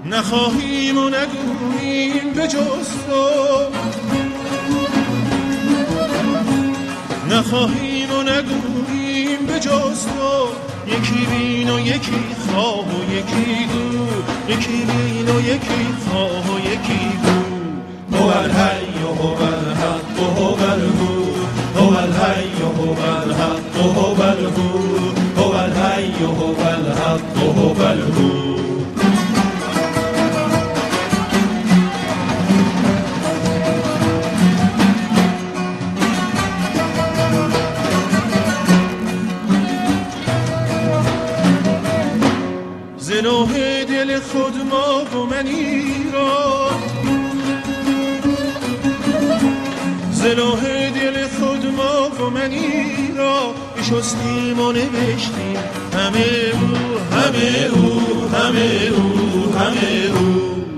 نخواهیم و نگوییم به جز تو، نخواهیم و نگوییم به جز تو. یکی بین و یکی خواه و یکی گو، یکی بین و یکی خواه و یکی گو. هو الحی و هو الحق و هو الهو، هو الحی و هو الحق و هو الهو، هو الحی و هو الحق و هو الهو. ز نوح دل خود ما و منی را، ز نوح دل خود ما و منی را بشستیم و نوشتیم همه او، همه او، همه او، همه